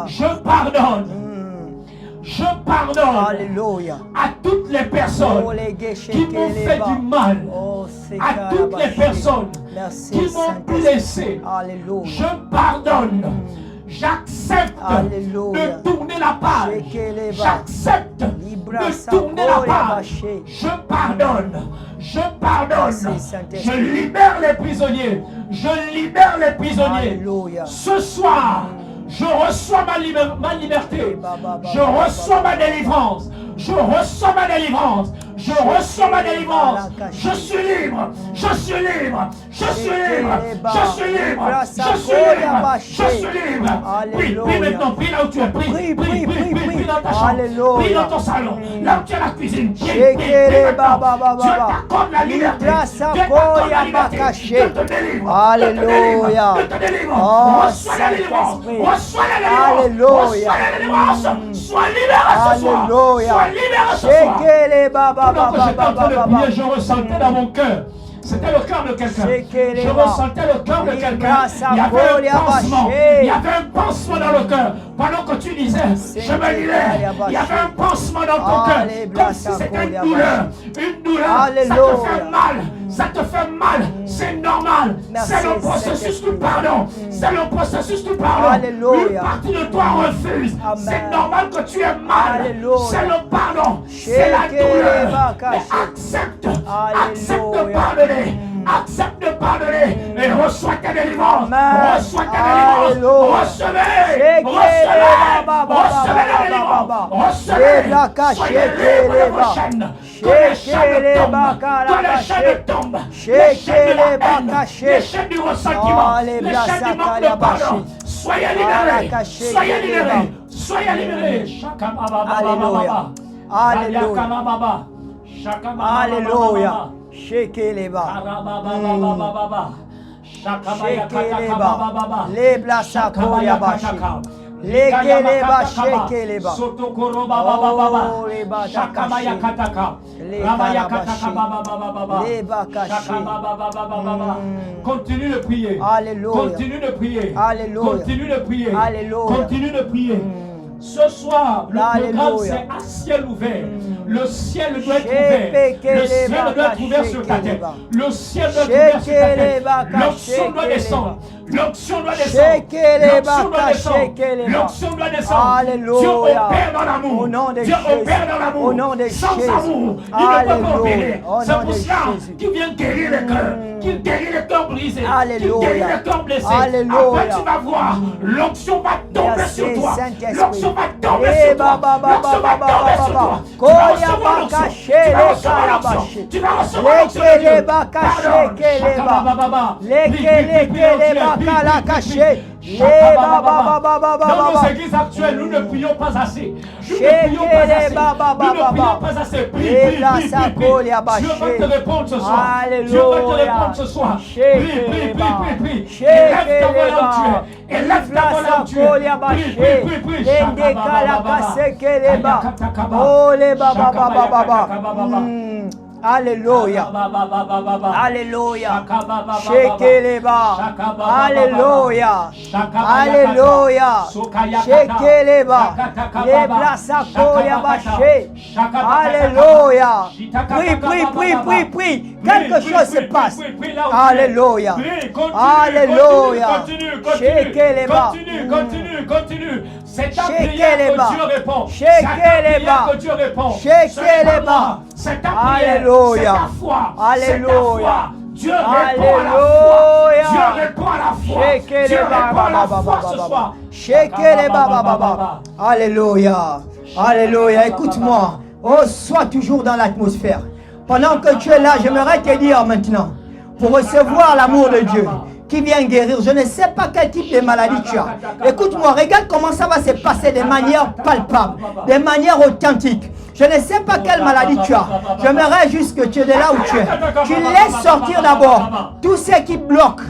Speaker 3: je pardonne. Je pardonne à toutes les personnes qui m'ont fait du mal, à toutes les personnes qui m'ont blessé. Je pardonne. J'accepte de tourner la page. J'accepte de tourner la page. Je pardonne. Je pardonne. Je libère les prisonniers. Je libère les prisonniers. Ce soir, je reçois ma liberté. Je reçois ma délivrance. Je reçois ma délivrance. Je reçois ma délivrance. Je suis libre. Je suis libre. Je suis libre. Je suis libre. Je suis libre. Je suis libre. Prie, prie maintenant. Prie là où tu es. Prie, prie, prie, prie dans ta chambre. Prie dans ton salon. Là où tu es à la cuisine. Prie, prie, prie maintenant. Dieu t'accorde la liberté. Dieu t'accorde la liberté. Dieu te délivre.
Speaker 2: Alléluia.
Speaker 3: Dieu te délivre. Reçois la délivrance. Reçois la délivrance. Reçois la délivrance. Sois libéré ce soir. Sois libéré ce soir. Pendant que j'étais en train de prier, je ressentais dans mon cœur. C'était le cœur de quelqu'un. Je ressentais le cœur de quelqu'un. Il y avait un pansement. Il y avait un pansement dans le cœur. Pendant que tu disais, je me libère. Il y avait un pansement dans ton cœur. Comme si c'était une douleur. Une douleur. Ça te fait mal. Ça te fait mal. C'est normal. C'est le processus du pardon. C'est le processus du pardon. Une partie de toi refuse. C'est normal que tu aies mal. C'est le pardon. C'est la douleur. Mais accepte. Accepte de pardonner. Accepte de pardonner et reçois ta délivrance. Reçois ta délivrance. Recevez. Recevez la délivrance. Recevez. Soyez libres de vos chaînes. Que les chaînes tombent. Que les chaînes tombent. Les chaînes de la haine. Les chaînes du ressentiment. Les chaînes du manque de pardon. Soyez libérés. Soyez libérés. Soyez libérés.
Speaker 2: Alléluia. Alléluia. Alléluia. Shekeleba. Shekeleba. Lebla sakoya bashi. Lekeleba shekeleba. Oh, leba
Speaker 3: continue de prier.
Speaker 2: Alléluia.
Speaker 3: Continue de prier.
Speaker 2: Alléluia.
Speaker 3: Continue de prier.
Speaker 2: Alléluia.
Speaker 3: Continue de prier. Ce soir, le programme c'est à ciel ouvert. Le ciel doit être ouvert. Le ciel doit être ouvert sur ta tête. Le ciel doit être ouvert sur ta tête. L'onction doit descendre. L'onction doit descendre. L'onction doit descendre. L'onction doit descendre.
Speaker 2: Alléluia.
Speaker 3: Dieu opère dans l'amour.
Speaker 2: Au nom de
Speaker 3: Dieu
Speaker 2: Jésus.
Speaker 3: opère dans l'amour.
Speaker 2: Au nom de
Speaker 3: Sans
Speaker 2: Jésus.
Speaker 3: amour, il ne peut pas opérer.
Speaker 2: Au
Speaker 3: C'est
Speaker 2: nom
Speaker 3: pour
Speaker 2: de
Speaker 3: cela
Speaker 2: Jésus.
Speaker 3: qu'il vient guérir les cœurs. Qu'il guérit les cœurs brisés.
Speaker 2: Alléluia.
Speaker 3: Qu'il guérit les cœurs blessés.
Speaker 2: Alléluia.
Speaker 3: Après tu vas voir, l'onction va tomber
Speaker 2: Merci,
Speaker 3: sur toi.
Speaker 2: Saint-Esprit.
Speaker 3: L'onction va tomber
Speaker 2: Eh,
Speaker 3: sur toi. L'onction va tomber sur toi. Tu vas recevoir l'onction. Tu vas recevoir l'onction. Tu vas recevoir l'onction de Dieu. Dans nos églises actuelles, nous ne prions pas assez. Nous ne prions pas assez. Nous ne prions pas assez. Prie, prie, prie, prie. Dieu va te répondre ce soir. Dieu va te répondre ce soir. Prie, prie, prie, prie, prie. Élève ta voix là où tu es. Élève ta voix là où tu es. Prie, prie, prie, prie.
Speaker 2: Alléluia. Alléluia. Shekeleba. Alléluia. Alléluia. Shekeleba. Les blasakolia baché. Alléluia. Prie, prie, prie, prie, prie. Quelque chose se passe. Alléluia. Alléluia. Shekeleba.
Speaker 3: Continue. C'est ta prière que Dieu répond. C'est ta prière que Dieu répond.
Speaker 2: Shekeleba.
Speaker 3: C'est ta prière.
Speaker 2: Alléluia.
Speaker 3: C'est ta foi.
Speaker 2: Alléluia.
Speaker 3: Dieu répond à la foi. Dieu répond à la foi. Dieu répond à la foi ce soir.
Speaker 2: Alléluia. Alléluia. Écoute-moi. Oh, sois toujours dans l'atmosphère. Pendant que tu es là, j'aimerais te dire maintenant, pour recevoir l'amour de Dieu qui vient guérir, je ne sais pas quel type de maladie tu as. Écoute-moi, regarde comment ça va se passer de manière palpable, de manière authentique. Je ne sais pas quelle maladie tu as. J'aimerais juste que tu es de là où tu es. Tu laisses sortir d'abord tout ce qui bloque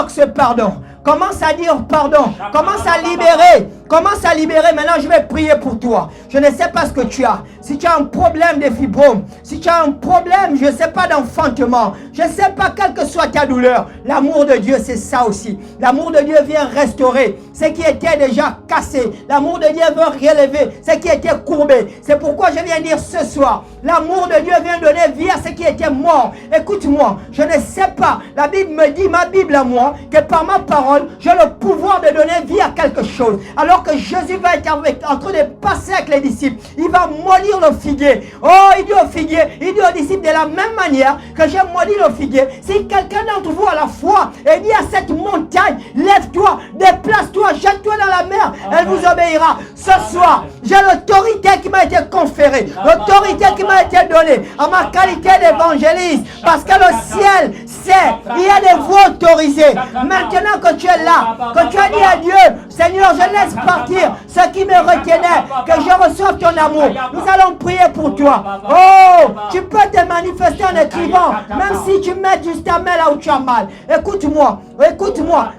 Speaker 2: ce pardon. Commence à dire pardon. Commence à libérer. Commence à libérer. Maintenant, je vais prier pour toi. Je ne sais pas ce que tu as. Si tu as un problème de fibrome, si tu as un problème, je ne sais pas, d'enfantement, je ne sais pas, quelle que soit ta douleur, l'amour de Dieu, c'est ça aussi. L'amour de Dieu vient restaurer ce qui était déjà cassé. L'amour de Dieu veut relever ce qui était courbé. C'est pourquoi je viens dire ce soir, l'amour de Dieu vient donner vie à ce qui était mort. Écoute-moi, je ne sais pas. La Bible me dit, ma Bible à moi, que par ma parole, j'ai le pouvoir de donner vie à quelque chose. Alors que Jésus va être en train de passer avec les disciples, il va maudire le figuier. Oh, il dit au figuier, il dit aux disciples, de la même manière que j'ai maudit le figuier, si quelqu'un d'entre vous a la foi et dit à cette montagne, lève-toi, déplace-toi, jette-toi dans la mer, elle vous obéira. Ce soir, j'ai l'autorité qui m'a été conférée, l'autorité qui m'a été donnée en ma qualité d'évangéliste, parce que le ciel sait, il y a des voies autorisées. Maintenant que tu es là, que tu as dit à Dieu, Seigneur, je laisse partir ce qui me retenait, que je reçoive ton amour. Nous allons prier pour toi. Oh, tu peux te manifester en écrivant, même si tu mets juste ta main là où tu as mal. Écoute-moi,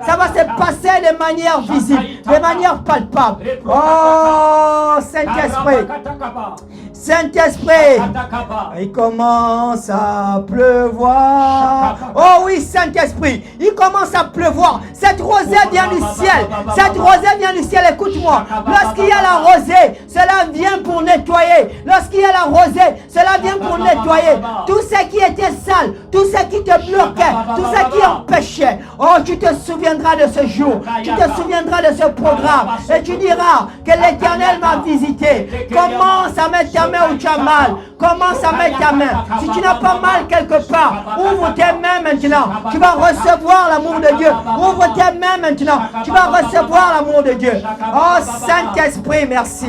Speaker 2: ça va se passer de manière visible, de manière palpable. Oh, Saint-Esprit, Saint-Esprit, il commence à pleuvoir. Oh oui, Saint-Esprit, il commence à pleuvoir. Cette rosée vient du ciel. Cette rosée vient du ciel. Écoute-moi. Lorsqu'il y a la rosée, cela vient pour nettoyer. Lorsqu'il y a la rosée, cela vient pour nettoyer. Tout ce qui était sale, tout ce qui te bloquait, tout ce qui empêchait. Oh, tu te souviendras de ce jour. Tu te souviendras de ce programme. Et tu diras que l'Éternel m'a visité. Commence à mettre ta main où tu as mal. Commence à mettre ta main. Si tu n'as pas mal quelque part, ouvre tes mains maintenant. Tu vas recevoir l'amour de Dieu. Ouvre tes mains maintenant. Tu vas recevoir l'amour de Dieu. Oh Saint-Esprit, merci.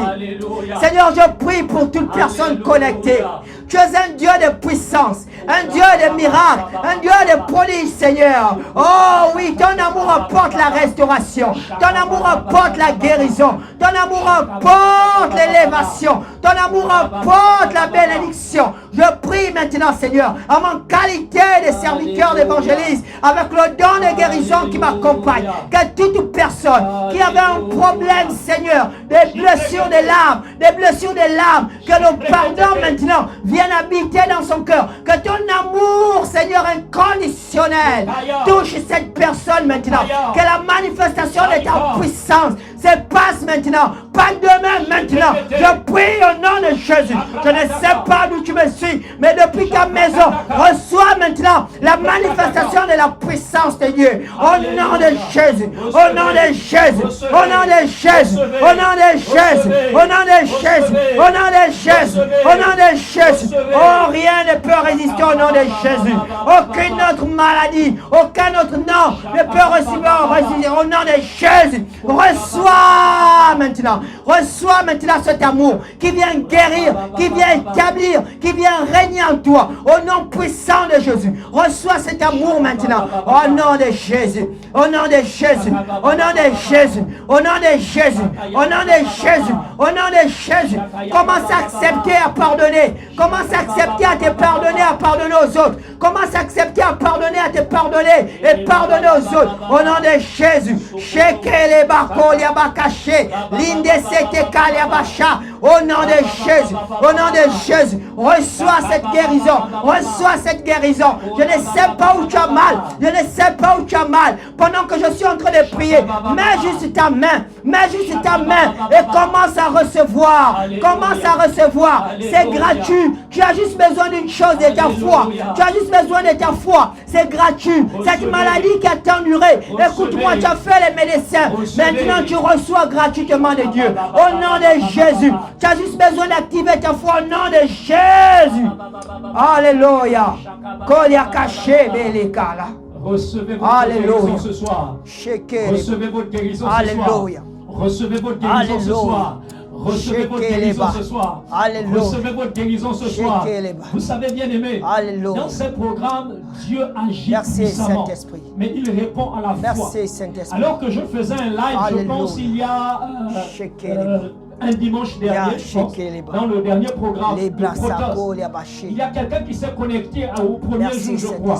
Speaker 2: Seigneur, je prie pour toute personne connectée. Tu es un Dieu de puissance, un Dieu de miracles, un Dieu de prodiges, Seigneur. Oh oui, ton amour apporte la restauration. Ton amour apporte la guérison. Ton amour apporte l'élévation. Ton amour apporte la bénédiction. Je prie maintenant, Seigneur, en ma qualité de serviteur d'évangéliste, avec le don de guérison qui m'accompagne, que toute personne qui avait un problème, Seigneur, des blessures de l'âme, que le pardon maintenant vienne habiter dans son cœur, que ton amour, Seigneur, inconditionnel touche cette personne maintenant, que la manifestation de ta puissance se passe maintenant par pas demain, maintenant. Je prie au nom de Jésus. Je ne sais pas d'où tu me suis, mais depuis ta maison, reçois maintenant la manifestation de la puissance de Dieu. Au nom de Jésus, au nom de Jésus, au nom de Jésus, au nom de Jésus, au nom de Jésus, au nom de Jésus, au nom de Jésus. Oh, rien ne peut résister au nom de Jésus. Aucune autre maladie, aucun autre nom ne peut résister au nom de Jésus. Reçois maintenant cet amour qui vient guérir, qui vient établir, qui vient régner en toi. Au nom puissant de Jésus, reçois cet amour maintenant. Au nom de Jésus, au nom de Jésus, au nom de Jésus, au nom de Jésus, au nom de Jésus, au nom de Jésus. Commence à accepter à pardonner. Commence à accepter à te pardonner, à pardonner aux autres. Commence à accepter à pardonner, à te pardonner et pardonner aux autres. Au nom de Jésus. Au nom de Jésus, au nom de Jésus, reçois cette guérison, reçois cette guérison. Je ne sais pas où tu as mal, je ne sais pas où tu as mal. Pendant que je suis en train de prier, mets juste ta main et commence à recevoir, c'est gratuit. Tu as juste besoin d'une chose, de ta foi. Tu as juste besoin de ta foi, c'est gratuit. Cette maladie qui a tant duré, écoute-moi, tu as fait les médecins, maintenant tu reçois gratuitement de Dieu. Au nom de Jésus, tu as juste besoin d'activer ta foi au nom de Jésus. Alléluia.
Speaker 3: Recevez votre guérison ce soir. Recevez votre guérison ce soir. Recevez votre guérison ce soir. Recevez votre guérison ce soir. Recevez votre guérison ce soir. Vous savez, bien aimé, dans ce programme, Dieu agit puissamment. Mais il répond à la foi. Alors que je faisais un live, je pense il y a un dimanche dernier, je pense, dans le dernier programme de Protos, il y a quelqu'un qui s'est connecté au premier jour, je crois.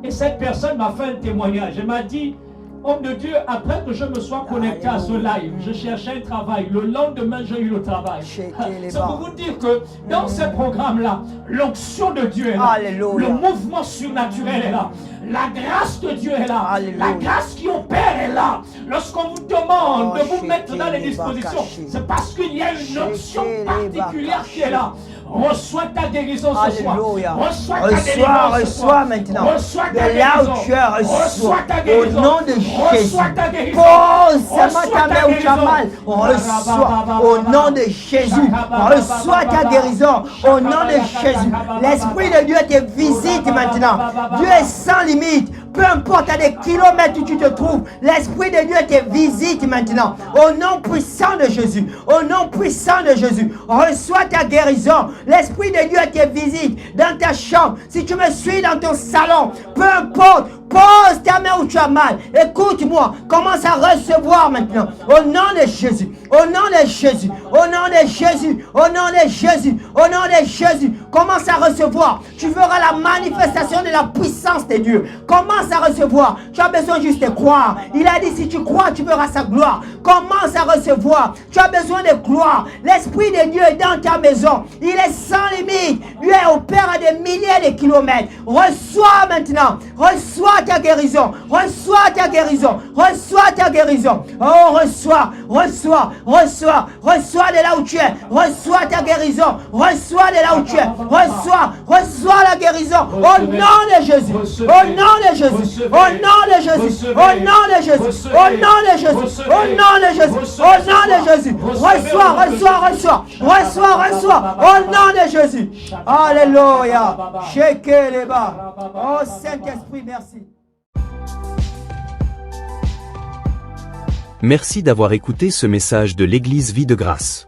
Speaker 3: Et cette personne m'a fait un témoignage. Elle m'a dit, homme de Dieu, après que je me sois connecté à ce live, je cherchais un travail. Le lendemain, j'ai eu le travail. C'est pour vous dire que dans ce programme-là, l'onction de Dieu est là. Le mouvement surnaturel est là. La grâce de Dieu est là. La grâce qui opère est là. Lorsqu'on vous demande de vous mettre dans les dispositions, c'est parce qu'il y a une onction particulière qui est là. Reçois ta guérison ce soir. Reçois ta délivrance ce soir.
Speaker 2: Maintenant.
Speaker 3: Reçois ta
Speaker 2: de là
Speaker 3: guérison.
Speaker 2: où tu es, reçois
Speaker 3: ta guérison.
Speaker 2: Au nom de Jésus.
Speaker 3: Reçois ta guérison.
Speaker 2: Pose seulement ta main où tu as mal. Reçois au nom de Jésus. Reçois ta guérison au nom de Jésus. L'Esprit de Dieu te visite maintenant. Dieu est sans limite. Peu importe à des kilomètres où tu te trouves, l'Esprit de Dieu te visite maintenant. Au nom puissant de Jésus. Au nom puissant de Jésus. Reçois ta guérison. L'Esprit de Dieu te visite dans ta chambre. Si tu me suis dans ton salon, peu importe. Pose ta main où tu as mal. Écoute-moi. Commence à recevoir maintenant. Au nom de Jésus. Au nom de Jésus. Au nom de Jésus. Au nom de Jésus. Au nom de Jésus. Commence à recevoir. Tu verras la manifestation de la puissance de Dieu. Commence à recevoir. Tu as besoin juste de croire. Il a dit si tu crois, tu verras sa gloire. Commence à recevoir. Tu as besoin de croire. L'Esprit de Dieu est dans ta maison. Il est sans limite. Lui opère à des milliers de kilomètres. Reçois maintenant. Reçois ta guérison. Reçois ta guérison. Reçois ta guérison. Oh, reçois. Reçois. Reçois. Reçois de là où tu es. Reçois ta guérison. Reçois de là où tu es. Reçois. Reçois la guérison. Au nom de Jésus. Au nom de Jésus. Au nom de Jésus. Au nom de Jésus. Au nom de Jésus. Au nom de Jésus. Au nom de Jésus. Reçois. Reçois. Reçois. Reçois. Reçois. Au nom de Jésus. Alléluia. Sheke les bas. Oh Saint-Esprit, merci.
Speaker 1: Merci d'avoir écouté ce message de l'Église Vie de Grâce.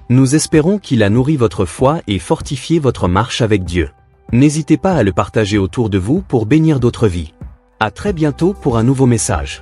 Speaker 1: Nous espérons qu'il a nourri votre foi et fortifié votre marche avec Dieu. N'hésitez pas à le partager autour de vous pour bénir d'autres vies. À très bientôt pour un nouveau message.